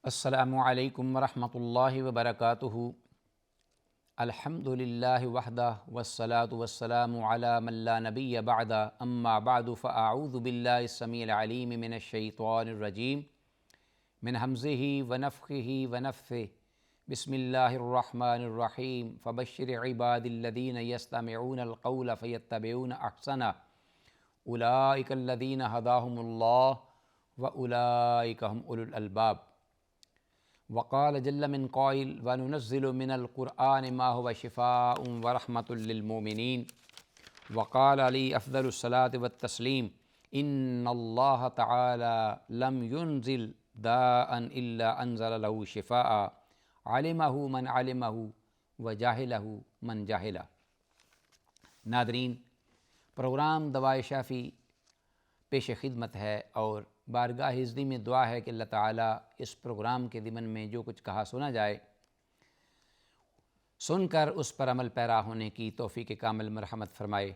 السلام علیکم ورحمۃ اللہ وبرکاتہ۔ الحمدللہ وحدہ والصلاة والسلام علی من لا نبی بعدہ، اما بعد فاعوذ باللہ السمیع العلیم من الشیطان الرجیم من حمزہ ونفخہ ونفثہ۔ بسم اللہ الرحمن الرحیم۔ فبشر عباد الذین یستمعون القول فیتبعون احسنہ، اولئک الذین ھداھم اللہ واولئک ھم اولو الالباب۔ وقال جل من قائل وننزل من القرآن ما هو شفاء ورحمة للمؤمنين۔ وقال عليه أفضل الصلاة والتسليم إن الله تعالى لم ينزل داء إلا أنزل له شفاء علمه من علمه وجاهله من جاهله۔ ناظرین، پروگرام دوائے شافی پیش خدمت ہے اور بارگاہ عزتی میں دعا ہے کہ اللہ تعالیٰ اس پروگرام کے ضمن میں جو کچھ کہا سنا جائے، سن کر اس پر عمل پیرا ہونے کی توفیق کامل مرحمت فرمائے۔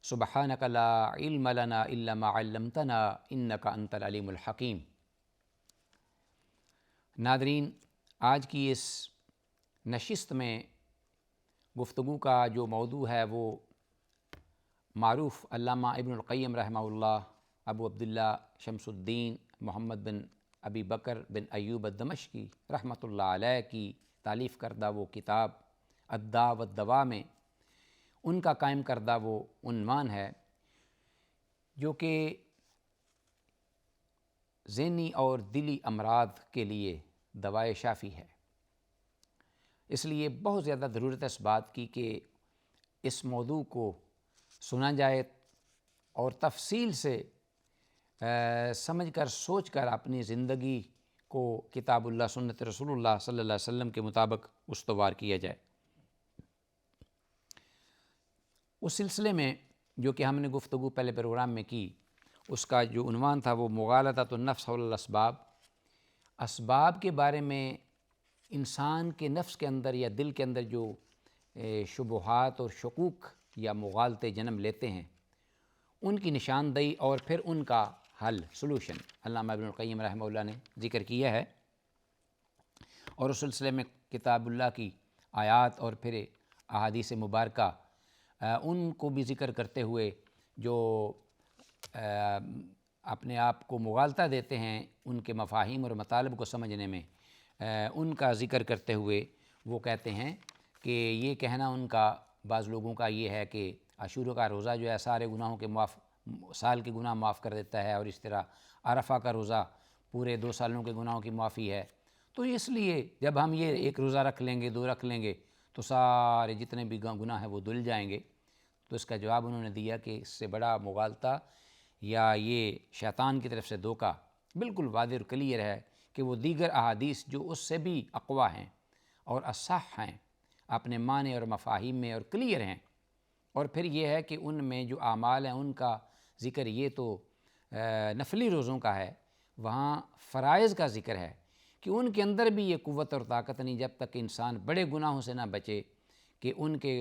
سبحانک لا علم لنا الا ما علمتنا انک انت العلیم الحکیم۔ ناظرین، آج کی اس نشست میں گفتگو کا جو موضوع ہے وہ معروف علامہ ابن القیم رحمہ اللہ ابو عبداللہ شمس الدین محمد بن ابی بکر بن ایوب الدمشقی رحمۃ اللہ علیہ کی تالیف کردہ وہ کتاب الداء والدواء میں ان کا قائم کردہ وہ عنوان ہے جو کہ ذہنی اور دلی امراض کے لیے دوائے شافی ہے۔ اس لیے بہت زیادہ ضرورت ہے اس بات کی کہ اس موضوع کو سنا جائے اور تفصیل سے سمجھ کر سوچ کر اپنی زندگی کو کتاب اللہ سنت رسول اللہ صلی اللہ علیہ وسلم کے مطابق استوار کیا جائے۔ اس سلسلے میں جو کہ ہم نے گفتگو پہلے پروگرام میں کی، اس کا جو عنوان تھا وہ مغالطۃ النفس حول الاسباب۔ اسباب کے بارے میں انسان کے نفس کے اندر یا دل کے اندر جو شبہات اور شکوک یا مغالطے جنم لیتے ہیں، ان کی نشاندہی اور پھر ان کا حل سلوشن علامہ ابن القیم رحمہ اللہ نے ذکر کیا ہے، اور اس سلسلے میں کتاب اللہ کی آیات اور پھر احادیث مبارکہ ان کو بھی ذکر کرتے ہوئے جو اپنے آپ کو مغالطہ دیتے ہیں ان کے مفاہیم اور مطالب کو سمجھنے میں، ان کا ذکر کرتے ہوئے وہ کہتے ہیں کہ یہ کہنا ان کا بعض لوگوں کا یہ ہے کہ عاشورہ کا روزہ جو ہے سارے گناہوں کے سال کے گناہ معاف کر دیتا ہے، اور اس طرح عرفہ کا روزہ پورے 2 سالوں کے گناہوں کی معافی ہے، تو اس لیے جب ہم یہ ایک روزہ رکھ لیں گے 2 رکھ لیں گے تو سارے جتنے بھی گناہ ہیں وہ دھل جائیں گے۔ تو اس کا جواب انہوں نے دیا کہ اس سے بڑا مغالطہ یا یہ شیطان کی طرف سے دھوکہ بالکل واضح اور کلیئر ہے کہ وہ دیگر احادیث جو اس سے بھی اقویٰ ہیں اور اصح ہیں اپنے معنی اور مفاہیم میں اور کلیئر ہیں، اور پھر یہ ہے کہ ان میں جو اعمال ہیں ان کا ذکر یہ تو نفلی روزوں کا ہے، وہاں فرائض کا ذکر ہے کہ ان کے اندر بھی یہ قوت اور طاقت نہیں جب تک انسان بڑے گناہوں سے نہ بچے کہ ان کے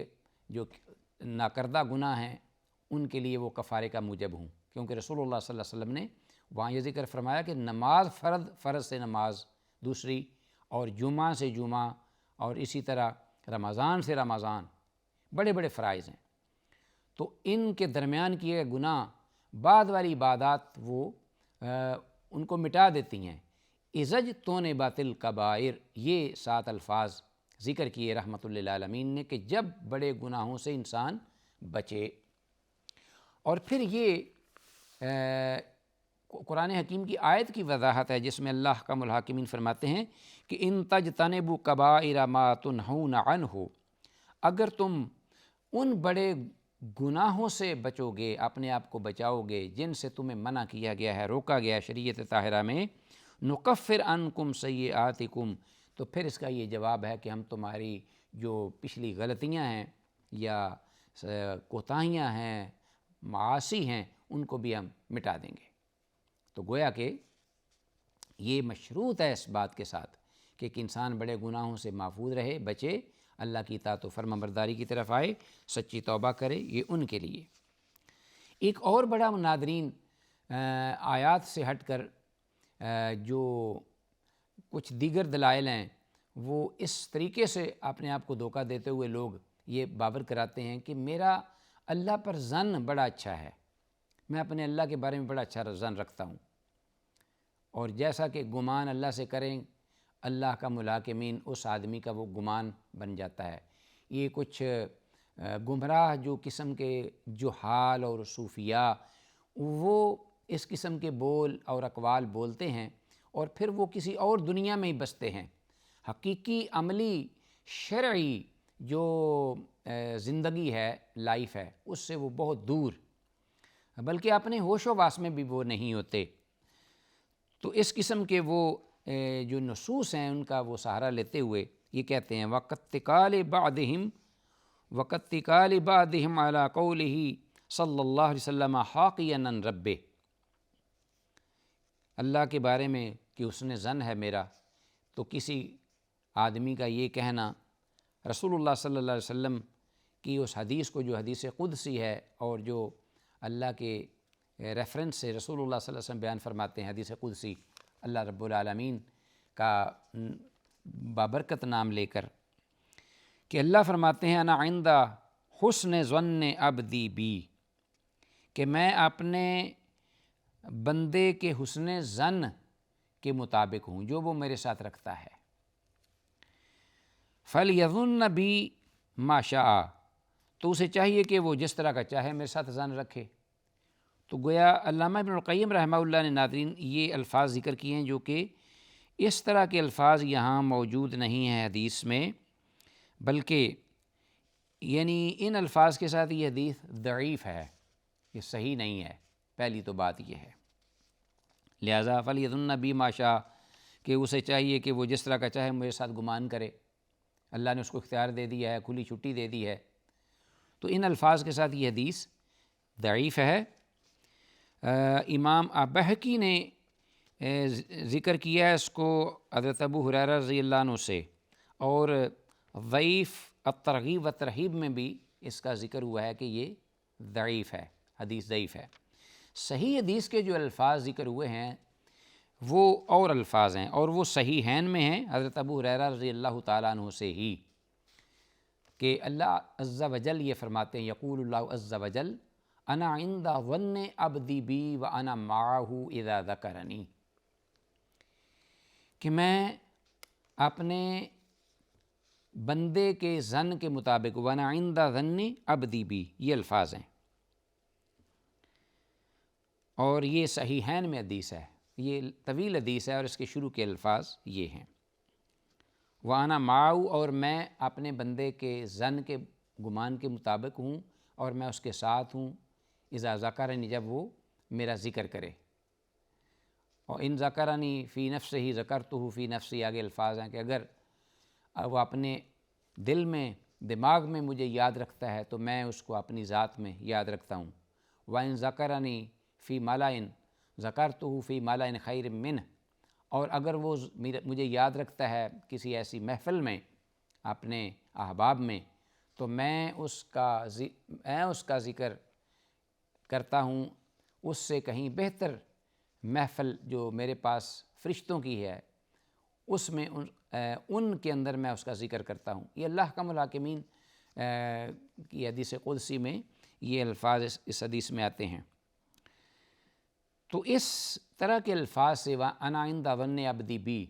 جو ناکردہ گناہ ہیں ان کے لیے وہ کفارے کا موجب ہوں، کیونکہ رسول اللہ صلی اللہ علیہ وسلم نے وہاں یہ ذکر فرمایا کہ نماز فرض سے نماز دوسری، اور جمعہ سے جمعہ، اور اسی طرح رمضان سے رمضان، بڑے بڑے فرائض ہیں، تو ان کے درمیان کیے گئے گناہ بعد والی عبادات وہ ان کو مٹا دیتی ہیں۔ اذجتون باطل کبائر، یہ 7 الفاظ ذکر کیے رحمۃ للعالمین نے کہ جب بڑے گناہوں سے انسان بچے۔ اور پھر یہ قرآن حکیم کی آیت کی وضاحت ہے جس میں اللہ احکم الحاکمین فرماتے ہیں کہ ان تجتنبوا کبائر ما تنہون عنہ، اگر تم ان بڑے گناہوں سے بچو گے، اپنے آپ کو بچاؤ گے جن سے تمہیں منع کیا گیا ہے، روکا گیا شریعت طاہرہ میں، نکفر عنکم سیئاتکم، تو پھر اس کا یہ جواب ہے کہ ہم تمہاری جو پچھلی غلطیاں ہیں یا کوتاہیاں ہیں، معاصی ہیں، ان کو بھی ہم مٹا دیں گے۔ تو گویا کہ یہ مشروط ہے اس بات کے ساتھ کہ ایک انسان بڑے گناہوں سے محفوظ رہے، بچے، اللہ کی اطاعت و فرما برداری کی طرف آئے، سچی توبہ کرے، یہ ان کے لیے۔ ایک اور بڑا ناظرین آیات سے ہٹ کر جو کچھ دیگر دلائل ہیں وہ اس طریقے سے اپنے آپ کو دھوکہ دیتے ہوئے لوگ یہ باور کراتے ہیں کہ میرا اللہ پر ظن بڑا اچھا ہے، میں اپنے اللہ کے بارے میں بڑا اچھا ظن رکھتا ہوں، اور جیسا کہ گمان اللہ سے کریں اللہ کا ملاکمین اس آدمی کا وہ گمان بن جاتا ہے۔ یہ کچھ گمراہ جو قسم کے جہال اور صوفیاء وہ اس قسم کے بول اور اقوال بولتے ہیں اور پھر وہ کسی اور دنیا میں ہی بستے ہیں، حقیقی عملی شرعی جو زندگی ہے، لائف ہے، اس سے وہ بہت دور، بلکہ اپنے ہوش و واس میں بھی وہ نہیں ہوتے۔ تو اس قسم کے وہ جو نصوص ہیں ان کا وہ سہارا لیتے ہوئے یہ کہتے ہیں وَقَتِّقَالِ بَعْدِهِمْ عَلَىٰ قَوْلِهِ صلی اللہ علیہ وسلم حَاقِيًا عَنْ رَبِّهِ، اللہ کے بارے میں کہ حسن ظن ہے میرا، تو کسی آدمی کا یہ کہنا رسول اللہ صلی اللہ علیہ وسلم کی اس حدیث کو جو حدیث قدسی ہے اور جو اللہ کے ریفرنس سے رسول اللہ صلی اللہ علیہ وسلم بیان فرماتے ہیں، حدیث قدسی اللہ رب العالمین کا بابرکت نام لے کر، کہ اللہ فرماتے ہیں انا عند حسن ظن عبدی بی، کہ میں اپنے بندے کے حسن ظن کے مطابق ہوں جو وہ میرے ساتھ رکھتا ہے۔ فَلْيَظُنَّ بِي مَا شَاءَ، تو اسے چاہیے کہ وہ جس طرح کا چاہے میرے ساتھ ظن رکھے۔ تو گویا علامہ ابن القیم رحمہ اللہ نے ناظرین یہ الفاظ ذکر کیے ہیں جو کہ اس طرح کے الفاظ یہاں موجود نہیں ہیں حدیث میں، بلکہ یعنی ان الفاظ کے ساتھ یہ حدیث ضعیف ہے، یہ صحیح نہیں ہے، پہلی تو بات یہ ہے۔ لہٰذا فَلْيَظُنَّ بِي مَا شَاءَ، کہ اسے چاہیے کہ وہ جس طرح کا چاہے میرے ساتھ گمان کرے، اللہ نے اس کو اختیار دے دیا ہے، کھلی چھٹی دے دی ہے۔ تو ان الفاظ کے ساتھ یہ حدیث ضعیف ہے۔ امام بہقی نے ذکر کیا ہے اس کو حضرت ابو ہریرہ رضی اللہ عنہ سے، اور ضعیف الترغیب و ترہیب میں بھی اس کا ذکر ہوا ہے کہ یہ ضعیف ہے، حدیث ضعیف ہے۔ صحیح حدیث کے جو الفاظ ذکر ہوئے ہیں وہ اور الفاظ ہیں، اور وہ صحیحین میں ہیں حضرت ابو ہریرہ رضی اللہ تعالیٰ عنہ سے ہی، کہ اللہ عز و جل یہ فرماتے ہیں یقول اللہ عز و جل انا عند ظن عبدی بی وانا معہ اذا ذکرنی، کہ میں اپنے بندے کے ظن کے مطابق، وانا عند ظن عبدی بی، یہ الفاظ ہیں، اور یہ صحیحین میں حدیث ہے، یہ طویل حدیث ہے اور اس کے شروع کے الفاظ یہ ہیں وَأَنَا مَعَهُ، اور میں اپنے بندے کے ظن کے گمان کے مطابق ہوں اور میں اس کے ساتھ ہوں، اذا ذکرنی، جب وہ میرا ذکر کرے، اور ان ذکرنی فی نفسہ ذکرتہ فی نفسی، آگے الفاظ ہیں کہ اگر وہ اپنے دل میں دماغ میں مجھے یاد رکھتا ہے تو میں اس کو اپنی ذات میں یاد رکھتا ہوں، وَإِن ذکرنی فی مَلَئٍ ذکرتہ فی مَلَئٍ خیر منہ، اور اگر وہ مجھے یاد رکھتا ہے کسی ایسی محفل میں اپنے احباب میں تو میں اس کا ذکر کرتا ہوں اس سے کہیں بہتر محفل جو میرے پاس فرشتوں کی ہے، اس میں ان کے اندر میں اس کا ذکر کرتا ہوں۔ یہ اللہ کا ملاکمین کی حدیث قدسی میں یہ الفاظ اس حدیث میں آتے ہیں۔ تو اس طرح کے الفاظ سے انا عند ظن عبدی بی،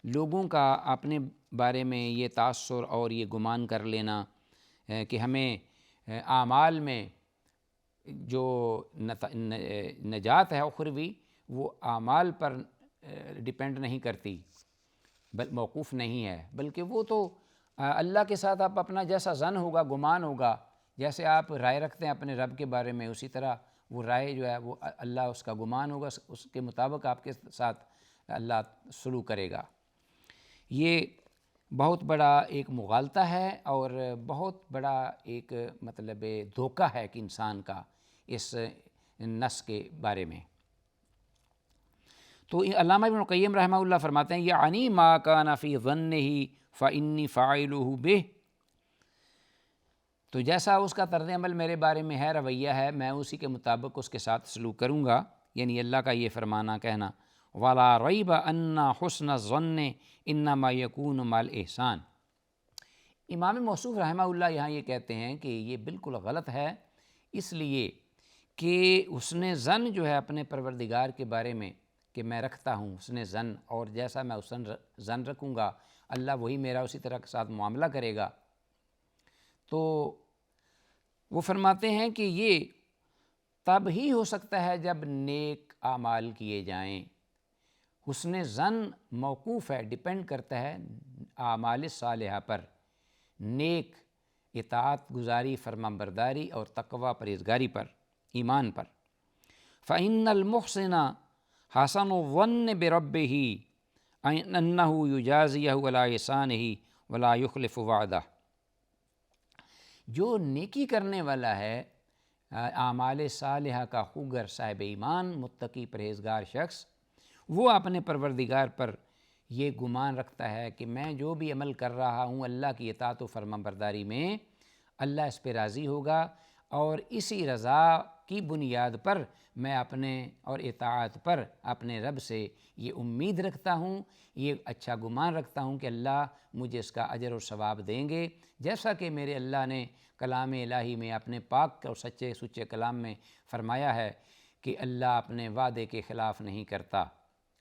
لوگوں کا اپنے بارے میں یہ تاثر اور یہ گمان کر لینا کہ ہمیں اعمال میں جو نجات ہے اخروی وہ اعمال پر ڈیپینڈ نہیں کرتی، موقوف نہیں ہے، بلکہ وہ تو اللہ کے ساتھ آپ اپنا جیسا ظن ہوگا، گمان ہوگا، جیسے آپ رائے رکھتے ہیں اپنے رب کے بارے میں، اسی طرح وہ رائے جو ہے وہ اللہ اس کا گمان ہوگا، اس کے مطابق آپ کے ساتھ اللہ سلوک کرے گا۔ یہ بہت بڑا ایک مغالطہ ہے اور بہت بڑا ایک مطلب دھوکہ ہے کہ انسان کا اس نص کے بارے میں۔ تو علامہ ابن القیم رحمہ اللہ فرماتے ہیں یعنی ما کان فی ظنہ فانی فاعلہ بہ، تو جیسا اس کا طرز عمل میرے بارے میں ہے، رویہ ہے، میں اسی کے مطابق اس کے ساتھ سلوک کروں گا، یعنی اللہ کا یہ فرمانا کہنا ولا ریب ان حسن الظن انما یکون مع الاحسان۔ امام موصوف رحمہ اللہ یہاں یہ کہتے ہیں کہ یہ بالکل غلط ہے، اس لیے کہ حسن ظن جو ہے اپنے پروردگار کے بارے میں کہ میں رکھتا ہوں حسن ظن، اور جیسا میں حسن ظن رکھوں گا اللہ وہی میرا اسی طرح کے ساتھ معاملہ کرے گا۔ تو وہ فرماتے ہیں کہ یہ تب ہی ہو سکتا ہے جب نیک اعمال کیے جائیں۔ حسن ظن موقوف ہے، ڈیپینڈ کرتا ہے اعمال صالحہ پر، نیک اطاعت گزاری، فرمانبرداری اور تقوی پرہیزگاری پر، ایمان پر۔ فإن المحسن حسن الظن بربه أنه يجازيه على إحسانه ولا يخلف وعده۔ جو نیکی کرنے والا ہے، اعمال صالحہ کا خوگر، صاحب ایمان، متقی پرہیزگار شخص، وہ اپنے پروردگار پر یہ گمان رکھتا ہے کہ میں جو بھی عمل کر رہا ہوں اللہ کی اطاعت و فرمانبرداری میں، اللہ اس پہ راضی ہوگا، اور اسی رضا کی بنیاد پر میں اپنے اور اطاعت پر اپنے رب سے یہ امید رکھتا ہوں، یہ اچھا گمان رکھتا ہوں کہ اللہ مجھے اس کا اجر و ثواب دیں گے، جیسا کہ میرے اللہ نے کلام الہی میں اپنے پاک اور سچے سچے کلام میں فرمایا ہے کہ اللہ اپنے وعدے کے خلاف نہیں کرتا۔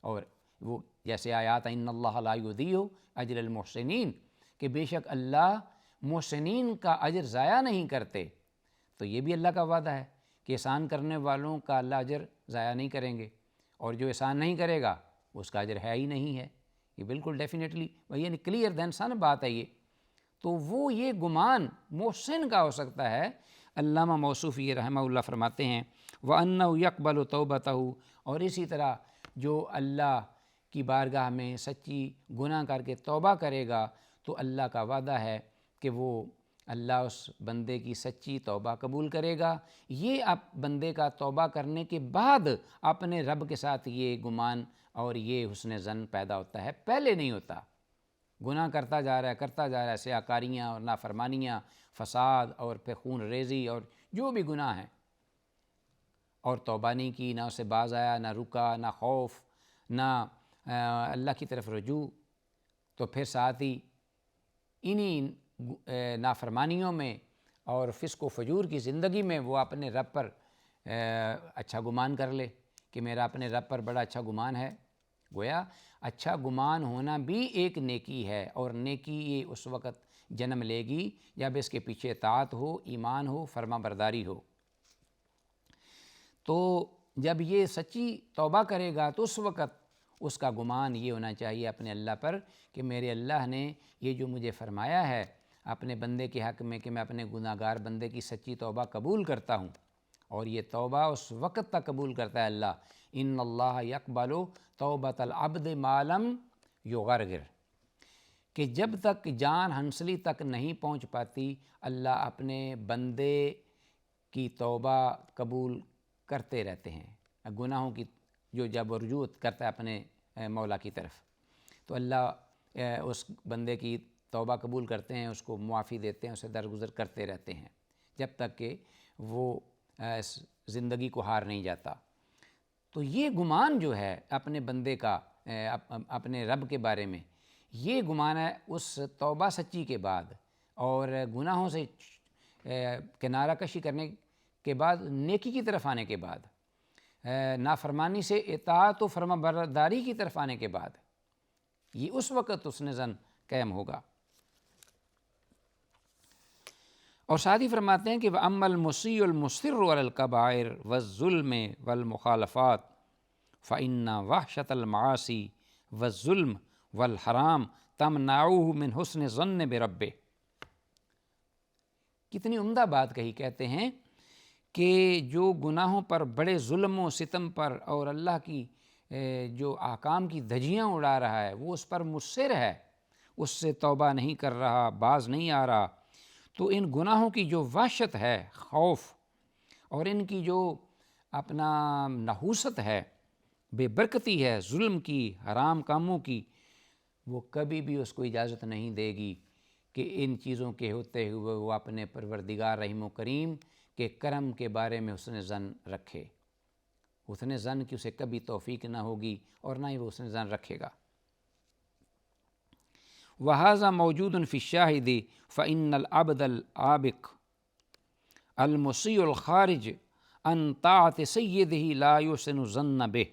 اور وہ جیسے آیات ان اللہ لا یضیع اجر المحسنین، کہ بے شک اللہ محسنین کا اجر ضائع نہیں کرتے۔ تو یہ بھی اللہ کا وعدہ ہے کہ احسان کرنے والوں کا اللہ اجر ضائع نہیں کریں گے، اور جو احسان نہیں کرے گا اس کا اجر ہے ہی نہیں ہے۔ یہ بالکل ڈیفینیٹلی یعنی کلیئر دین سن بات ہے یہ۔ تو وہ یہ گمان محسن کا ہو سکتا ہے۔ علامہ موصوفی رحمہ اللہ فرماتے ہیں وَأَنَّهُ يَقْبَلُ تَوْبَتَهُ، اور اسی طرح جو اللہ کی بارگاہ میں سچی گناہ کر کے توبہ کرے گا تو اللہ کا وعدہ ہے کہ وہ اللہ اس بندے کی سچی توبہ قبول کرے گا۔ یہ بندے کا توبہ کرنے کے بعد اپنے رب کے ساتھ یہ گمان اور یہ حسن ظن پیدا ہوتا ہے، پہلے نہیں ہوتا۔ گناہ کرتا جا رہا ہے سیاکاریاں اور نافرمانیاں، فساد اور پھر خون ریزی اور جو بھی گناہ ہیں، اور توبہ نہیں کی، نہ اسے باز آیا، نہ رکا، نہ خوف، نہ اللہ کی طرف رجوع، تو پھر ساتھ ہی انہی نافرمانیوں میں اور فسق و فجور کی زندگی میں وہ اپنے رب پر اچھا گمان کر لے کہ میرا اپنے رب پر بڑا اچھا گمان ہے۔ گویا اچھا گمان ہونا بھی ایک نیکی ہے، اور نیکی یہ اس وقت جنم لے گی جب اس کے پیچھے اطاعت ہو، ایمان ہو، فرما برداری ہو۔ تو جب یہ سچی توبہ کرے گا تو اس وقت اس کا گمان یہ ہونا چاہیے اپنے اللہ پر کہ میرے اللہ نے یہ جو مجھے فرمایا ہے اپنے بندے کے حق میں کہ میں اپنے گناہ گار بندے کی سچی توبہ قبول کرتا ہوں، اور یہ توبہ اس وقت تک قبول کرتا ہے اللہ، ان اللہ یقبل توبۃ العبد ما لم یغرغر، کہ جب تک جان ہنسلی تک نہیں پہنچ پاتی اللہ اپنے بندے کی توبہ قبول کرتے رہتے ہیں، گناہوں کی جو جب رجوع کرتا ہے اپنے مولا کی طرف تو اللہ اس بندے کی توبہ قبول کرتے ہیں، اس کو معافی دیتے ہیں، اسے درگزر کرتے رہتے ہیں جب تک کہ وہ اس زندگی کو ہار نہیں جاتا۔ تو یہ گمان جو ہے اپنے بندے کا اپنے رب کے بارے میں، یہ گمان ہے اس توبہ سچی کے بعد اور گناہوں سے کنارہ کشی کرنے کے بعد، نیکی کی طرف آنے کے بعد، نافرمانی سے اطاعت و فرما برداری کی طرف آنے کے بعد، یہ اس وقت حسن ظن قائم ہوگا۔ اور ساتھ ہی فرماتے ہیں کہ وَأَمَّا الْمُسِيءُ الْمُصِرُّ عَلَى الْكَبَائِرِ وَالظُّلْمِ وَالْمُخَالَفَاتِ فَإِنَّ وَحْشَةَ الْمَعَاصِي وَالظُّلْمِ وَالْحَرَامِ تَمْنَعُهُ مِنْ حُسْنِ الظَّنِّ بِرَبِّهِ۔ کتنی عمدہ بات کہی، کہتے ہیں کہ جو گناہوں پر، بڑے ظلم و ستم پر اور اللہ کی جو احکام کی دھجیاں اڑا رہا ہے وہ اس پر مصر ہے، اس سے توبہ نہیں کر رہا، باز نہیں آ رہا، تو ان گناہوں کی جو وحشت ہے، خوف، اور ان کی جو اپنا نحوست ہے، بے برکتی ہے، ظلم کی، حرام کاموں کی، وہ کبھی بھی اس کو اجازت نہیں دے گی کہ ان چیزوں کے ہوتے ہوئے وہ اپنے پروردگار رحیم و کریم کے کرم کے بارے میں حسن ظن رکھے۔ حسن ظن کی اسے کبھی توفیق نہ ہوگی اور نہ ہی وہ حسن ظن رکھے گا۔ وَهَذَا مَوْجُودٌ فِي الشَّاهِدِ فَإِنَّ الْعَبْدَ الْعَابِقَ الْمُسِيءُ الْخَارِجُ عَنْ طَاعَةِ سَيِّدِهِ لَا يُحْسِنُ الظَّنَّ بِهِ۔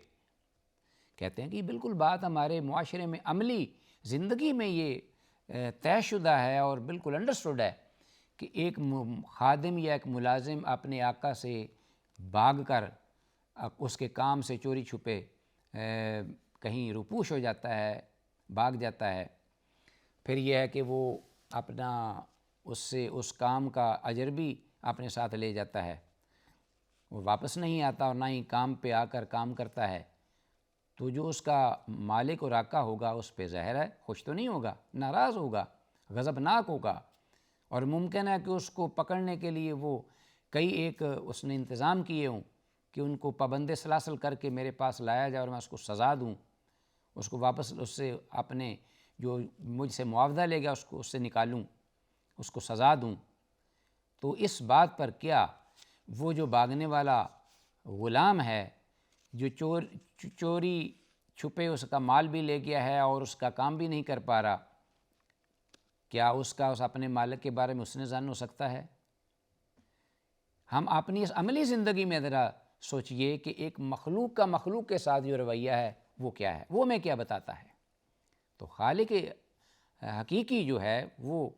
کہتے ہیں کہ بالکل بات ہمارے معاشرے میں عملی زندگی میں یہ طے شدہ ہے اور بالکل انڈرسٹوڈ ہے کہ ایک خادم یا ایک ملازم اپنے آقا سے بھاگ کر اس کے کام سے چوری چھپے کہیں روپوش ہو جاتا ہے، بھاگ جاتا ہے، پھر یہ ہے کہ وہ اپنا اس کام کا اجر بھی اپنے ساتھ لے جاتا ہے، وہ واپس نہیں آتا اور نہ ہی کام پہ آ کر کام کرتا ہے، تو جو اس کا مالک اور آقا ہوگا اس پہ ظاہر ہے خوش تو نہیں ہوگا، ناراض ہوگا، غضبناک ہوگا، اور ممکن ہے کہ اس کو پکڑنے کے لیے وہ کئی ایک اس نے انتظام کیے ہوں کہ ان کو پابند سلاسل کر کے میرے پاس لایا جائے اور میں اس کو سزا دوں، اس کو واپس اس سے اپنے جو مجھ سے معاوضہ لے گیا اس کو اس سے نکالوں، اس کو سزا دوں۔ تو اس بات پر کیا وہ جو بھاگنے والا غلام ہے جو چوری چھپے اس کا مال بھی لے گیا ہے اور اس کا کام بھی نہیں کر پا رہا، کیا اس کا اس اپنے مالک کے بارے میں حسن ظن ہو سکتا ہے؟ ہم اپنی اس عملی زندگی میں ذرا سوچئے کہ ایک مخلوق کا مخلوق کے ساتھ جو رویہ ہے وہ کیا ہے، وہ میں کیا بتاتا ہے۔ تو خالق حقیقی جو ہے وہ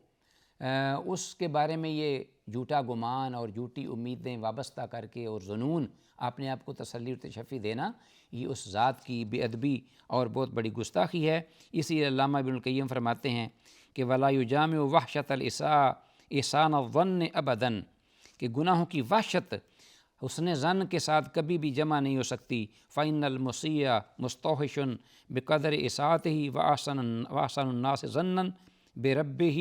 اس کے بارے میں یہ جھوٹا گمان اور جھوٹی امیدیں وابستہ کر کے اور ظنون اپنے آپ کو تسلی اور تشفی دینا، یہ اس ذات کی بے ادبی اور بہت بڑی گستاخی ہے۔ اسی لیے علامہ ابن القیم فرماتے ہیں کہ وَلَا يُجَامِعُ وَحْشَةَ الْإِحْسَانَ الظَّنِّ أَبَدًا، کہ گناہوں کی وحشت حسن ظن کے ساتھ کبھی بھی جمع نہیں ہو سکتی۔ فَإِنَّ الْمُسِيءَ مُسْتَوْحِشٌ بِقَدْرِ إِسَاءَتِهِ وَأَحْسَنُ النَّاسِ ظَنًّا بِرَبِّهِ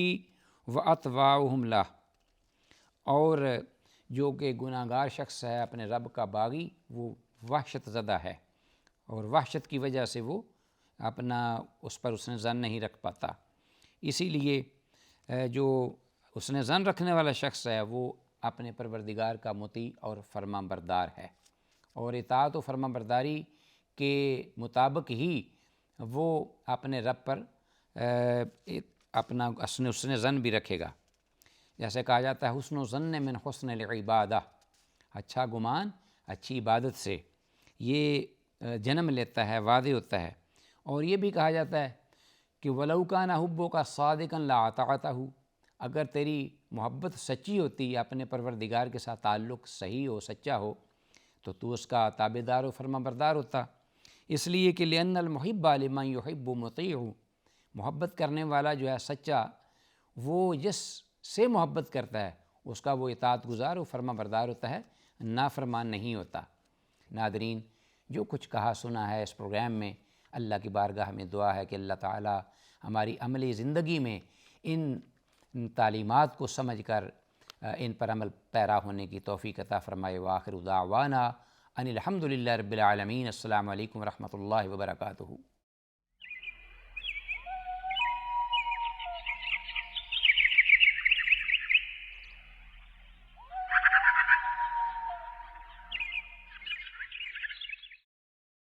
وَأَتْبَاعُهُمْ لَهُ، اور جو کہ گناہ گار شخص ہے اپنے رب کا باغی، وہ وحشت زدہ ہے اور وحشت کی وجہ سے وہ اپنا اس پر حسن ظن نہیں رکھ پاتا۔ اسی لیے جو حسن ظن رکھنے والا شخص ہے وہ اپنے پروردگار کا مطیع اور فرمان بردار ہے، اور اطاعت و فرمان برداری کے مطابق ہی وہ اپنے رب پر اپنا حسن ظن بھی رکھے گا۔ جیسے کہا جاتا ہے حسن ظن من حسن العبادہ، اچھا گمان اچھی عبادت سے یہ جنم لیتا ہے، واضح ہوتا ہے۔ اور یہ بھی کہا جاتا ہے کہ وَلَوْ كَانَ حُبُّكَ صَادِقًا لَأَطَعْتَهُ، اگر تیری محبت سچی ہوتی، اپنے پروردگار کے ساتھ تعلق صحیح ہو، سچا ہو، تو اس کا تابع دار و فرما بردار ہوتا۔ اس لیے کہ لِأَنَّ الْمُحِبَّ لِمَنْ يُحِبُّ مُطِيعُ، محبت کرنے والا جو ہے سچا، وہ جس سے محبت کرتا ہے اس کا وہ اطاعت گزار و فرما بردار ہوتا ہے، نافرمان نہیں ہوتا۔ ناظرین، جو کچھ کہا سنا ہے اس پروگرام میں، اللہ کی بارگاہ میں دعا ہے کہ اللہ تعالی ہماری عملی زندگی میں ان تعلیمات کو سمجھ کر ان پر عمل پیرا ہونے کی توفیق عطا فرمائے۔ وآخر دعوانا ان الحمد للہ رب العالمین۔ السلام علیکم ورحمۃ اللہ وبرکاتہ۔